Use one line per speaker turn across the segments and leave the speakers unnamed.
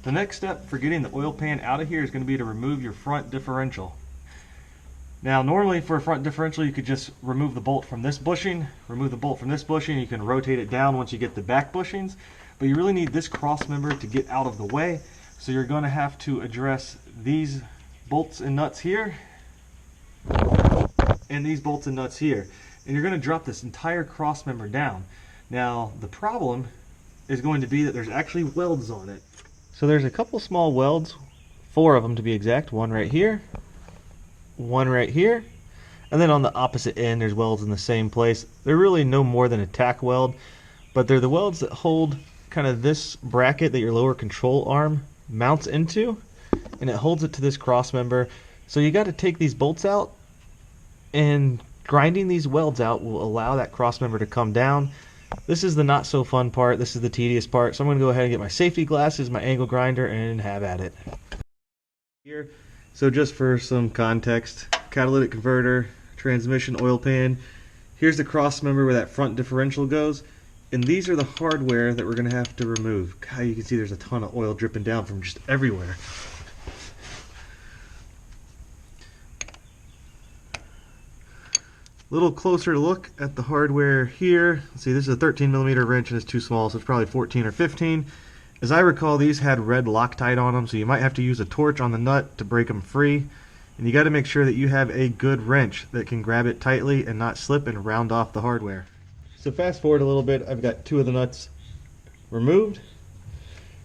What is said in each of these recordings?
The next step for getting the oil pan out of here is going to be to remove your front differential. Now normally for a front differential you could just remove the bolt from this bushing, remove the bolt from this bushing, you can rotate it down once you get the back bushings, but you really need this cross member to get out of the way, so you're going to have to address these bolts and nuts here and these bolts and nuts here, and you're going to drop this entire cross member down. Now the problem is going to be that there's actually welds on it. So there's a couple small welds, 4 of them to be exact, one right here, one right here, and then on the opposite end there's welds in the same place. They're really no more than a tack weld, but they're the welds that hold kind of this bracket that your lower control arm mounts into, and it holds it to this cross member. So you got to take these bolts out, and grinding these welds out will allow that cross member to come down. This is the not so fun part, this is the tedious part, so I'm going to go ahead and get my safety glasses, my angle grinder, and have at it. Here, so just for some context, catalytic converter, transmission, oil pan, here's the cross member where that front differential goes, and these are the hardware that we're going to have to remove. God, you can see there's a ton of oil dripping down from just everywhere. Little closer look at the hardware here. Let's see, this is a 13mm wrench and it's too small, so it's probably 14 or 15. As I recall, these had red Loctite on them, so you might have to use a torch on the nut to break them free. And you got to make sure that you have a good wrench that can grab it tightly and not slip and round off the hardware. So fast forward a little bit, I've got 2 of the nuts removed.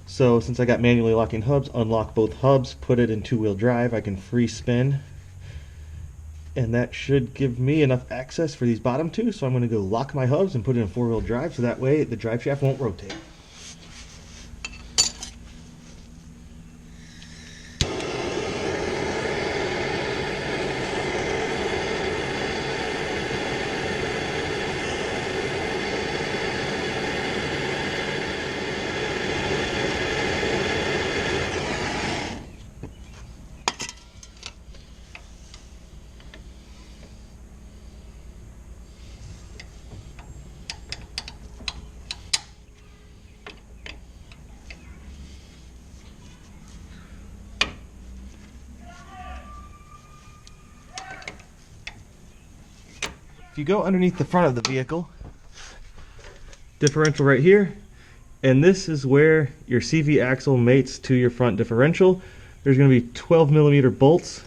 So since I got manually locking hubs, unlock both hubs, put it in 2-wheel drive, I can free spin. And that should give me enough access for these bottom 2, so I'm going to go lock my hubs and put it in 4-wheel drive, so that way the drive shaft won't rotate. If you go underneath the front of the vehicle, differential right here, and this is where your CV axle mates to your front differential. There's going to be 12mm bolts.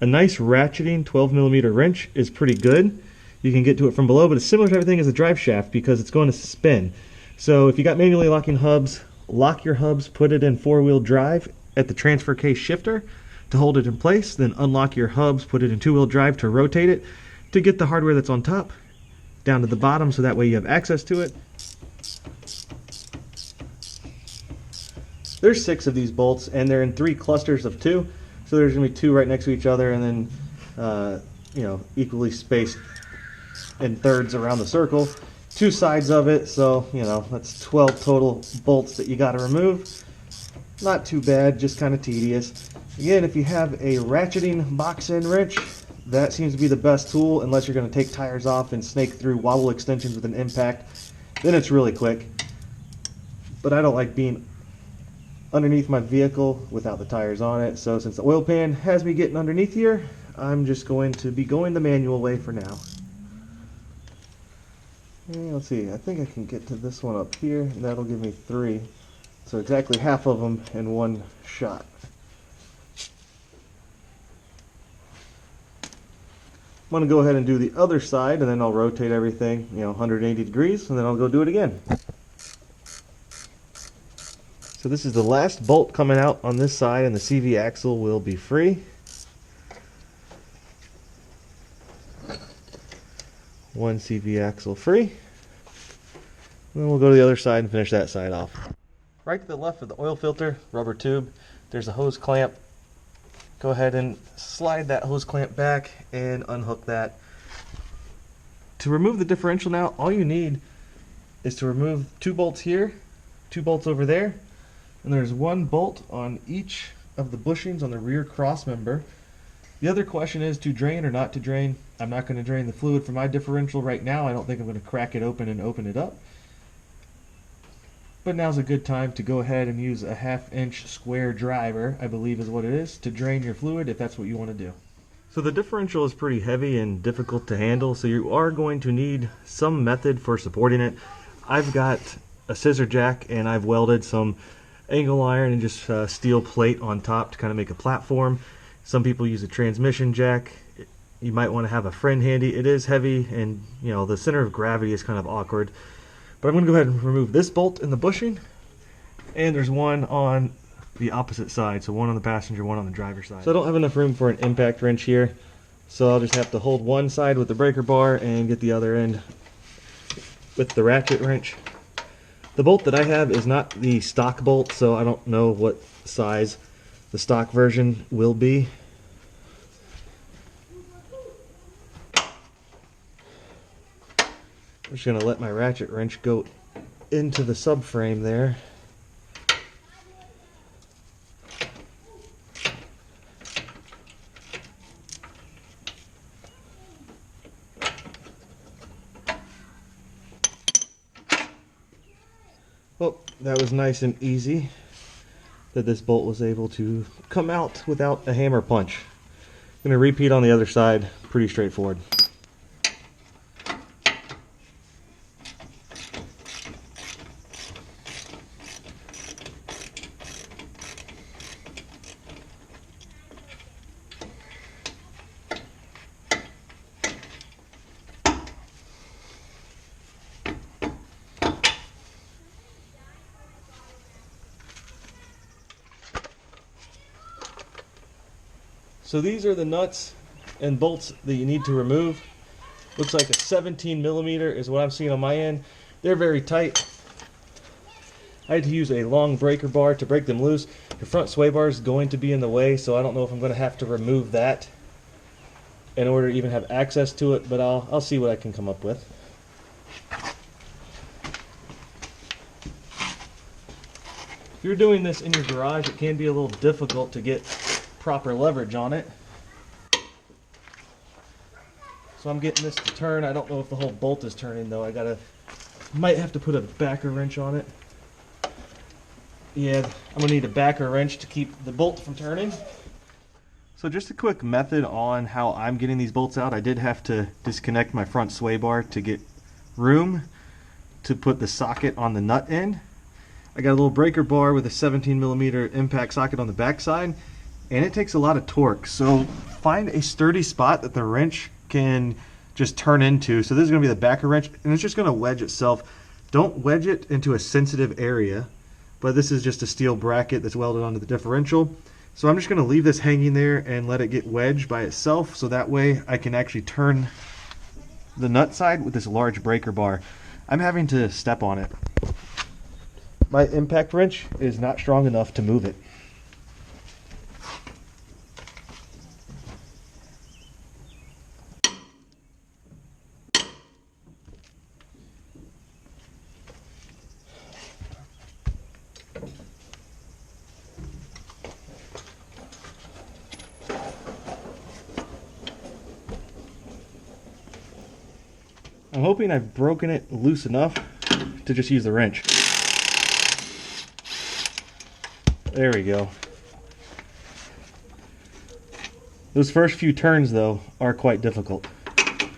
A nice ratcheting 12mm wrench is pretty good. You can get to it from below, but it's similar type of thing as a drive shaft because it's going to spin. So if you got manually locking hubs, lock your hubs, put it in 4-wheel drive at the transfer case shifter to hold it in place, then unlock your hubs, put it in 2-wheel drive to rotate it, to get the hardware that's on top down to the bottom, so that way you have access to it. There's 6 of these bolts, and they're in 3 clusters of 2, so there's going to be 2 right next to each other, and then equally spaced in thirds around the circle. 2 sides of it, so that's 12 total bolts that you got to remove. Not too bad, just kind of tedious. Again, if you have a ratcheting box end wrench, that seems to be the best tool, unless you're going to take tires off and snake through wobble extensions with an impact. Then it's really quick. But I don't like being underneath my vehicle without the tires on it, so since the oil pan has me getting underneath here, I'm just going to be going the manual way for now. And let's see, I think I can get to this one up here, and that'll give me 3. So exactly half of them in one shot. I'm going to go ahead and do the other side, and then I'll rotate everything 180 degrees, and then I'll go do it again. So this is the last bolt coming out on this side, and the CV axle will be free. One CV axle free. And then we'll go to the other side and finish that side off. Right to the left of the oil filter, rubber tube, there's a hose clamp. Go ahead and slide that hose clamp back and unhook that. To remove the differential now, all you need is to remove 2 bolts here, 2 bolts over there, and there's 1 bolt on each of the bushings on the rear cross member. The other question is to drain or not to drain. I'm not going to drain the fluid from my differential right now. I don't think I'm going to crack it open and open it up. But now's a good time to go ahead and use a 1/2 inch square driver, I believe is what it is, to drain your fluid if that's what you want to do. So the differential is pretty heavy and difficult to handle, so you are going to need some method for supporting it. I've got a scissor jack and I've welded some angle iron and just steel plate on top to kind of make a platform. Some people use a transmission jack. You might want to have a friend handy. It is heavy and the center of gravity is kind of awkward. But I'm going to go ahead and remove this bolt in the bushing, and there's one on the opposite side, so one on the passenger, one on the driver's side. So I don't have enough room for an impact wrench here, so I'll just have to hold one side with the breaker bar and get the other end with the ratchet wrench. The bolt that I have is not the stock bolt, so I don't know what size the stock version will be. I'm just going to let my ratchet wrench go into the subframe there. Well, that was nice and easy that this bolt was able to come out without a hammer punch. I'm going to repeat on the other side, pretty straightforward. So these are the nuts and bolts that you need to remove. Looks like a 17 millimeter is what I'm seeing on my end. They're very tight. I had to use a long breaker bar to break them loose. The front sway bar is going to be in the way, so I don't know if I'm going to have to remove that in order to even have access to it, but I'll see what I can come up with. If you're doing this in your garage, it can be a little difficult to get proper leverage on it. So I'm getting this to turn. I don't know if the whole bolt is turning though. Might have to put a backer wrench on it. Yeah, I'm gonna need a backer wrench to keep the bolt from turning. So just a quick method on how I'm getting these bolts out. I did have to disconnect my front sway bar to get room to put the socket on the nut end. I got a little breaker bar with a 17 millimeter impact socket on the back side, and it takes a lot of torque. So find a sturdy spot that the wrench can just turn into. So this is going to be the backer wrench, and it's just going to wedge itself. Don't wedge it into a sensitive area, but this is just a steel bracket that's welded onto the differential. So I'm just going to leave this hanging there and let it get wedged by itself, so that way I can actually turn the nut side with this large breaker bar. I'm having to step on it. My impact wrench is not strong enough to move it. I'm hoping I've broken it loose enough to just use the wrench. There we go. Those first few turns though are quite difficult. I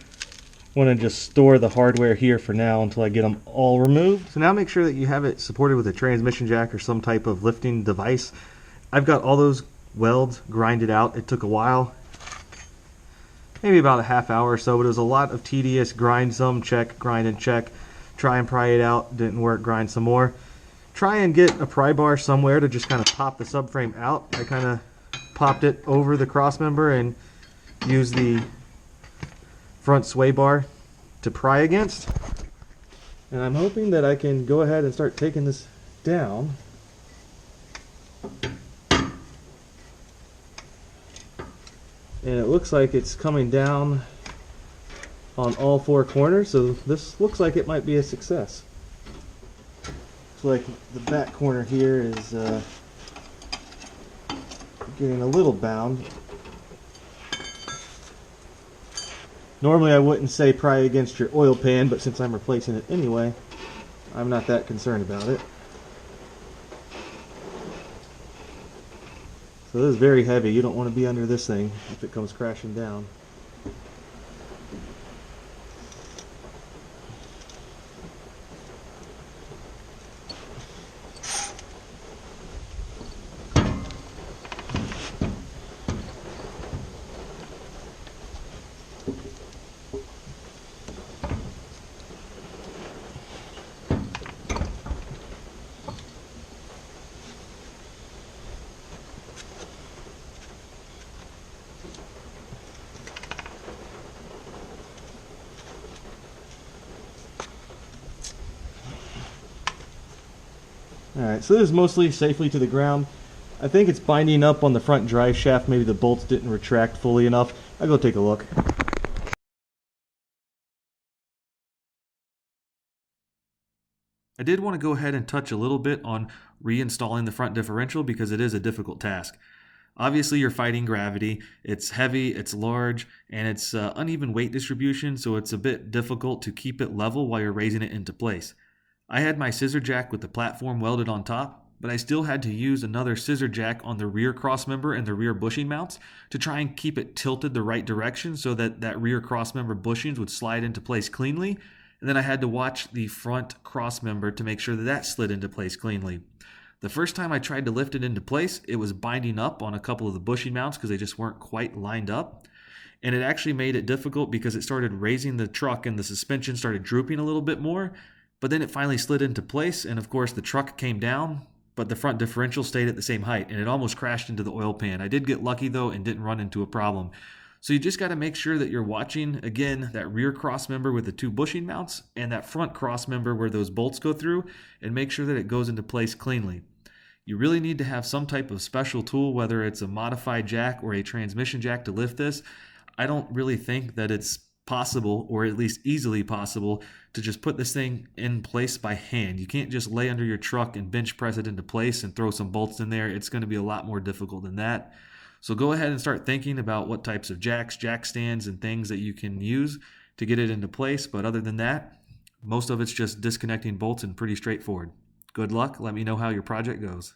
want to just store the hardware here for now until I get them all removed. So now make sure that you have it supported with a transmission jack or some type of lifting device. I've got all those welds grinded out. It took a while. Maybe about a half hour or so, but it was a lot of tedious grind some, check, grind and check, try and pry it out, didn't work, grind some more. Try and get a pry bar somewhere to just kind of pop the subframe out. I kind of popped it over the cross member and used the front sway bar to pry against. And I'm hoping that I can go ahead and start taking this down. And it looks like it's coming down on all four corners, so this looks like it might be a success. Looks like the back corner here is getting a little bound. Normally I wouldn't say pry against your oil pan, but since I'm replacing it anyway, I'm not that concerned about it. So this is very heavy. You don't want to be under this thing if it comes crashing down. Alright, so this is mostly safely to the ground. I think it's binding up on the front drive shaft. Maybe the bolts didn't retract fully enough. I'll go take a look. I did want to go ahead and touch a little bit on reinstalling the front differential because it is a difficult task. Obviously, you're fighting gravity. It's heavy, it's large, and it's uneven weight distribution, so it's a bit difficult to keep it level while you're raising it into place. I had my scissor jack with the platform welded on top, but I still had to use another scissor jack on the rear crossmember and the rear bushing mounts to try and keep it tilted the right direction so that that rear crossmember bushings would slide into place cleanly. And then I had to watch the front crossmember to make sure that that slid into place cleanly. The first time I tried to lift it into place, it was binding up on a couple of the bushing mounts because they just weren't quite lined up. And it actually made it difficult because it started raising the truck and the suspension started drooping a little bit more. But then it finally slid into place, and of course the truck came down, but the front differential stayed at the same height, and it almost crashed into the oil pan. I did get lucky though and didn't run into a problem. So you just got to make sure that you're watching, again, that rear cross member with the two bushing mounts and that front cross member where those bolts go through, and make sure that it goes into place cleanly. You really need to have some type of special tool, whether it's a modified jack or a transmission jack, to lift this. I don't really think that it's possible, or at least easily possible, to just put this thing in place by hand. You can't just lay under your truck and bench press it into place and throw some bolts in there. It's going to be a lot more difficult than that. So go ahead and start thinking about what types of jacks, jack stands, and things that you can use to get it into place. But other than that, most of it's just disconnecting bolts and pretty straightforward. Good luck. Let me know how your project goes.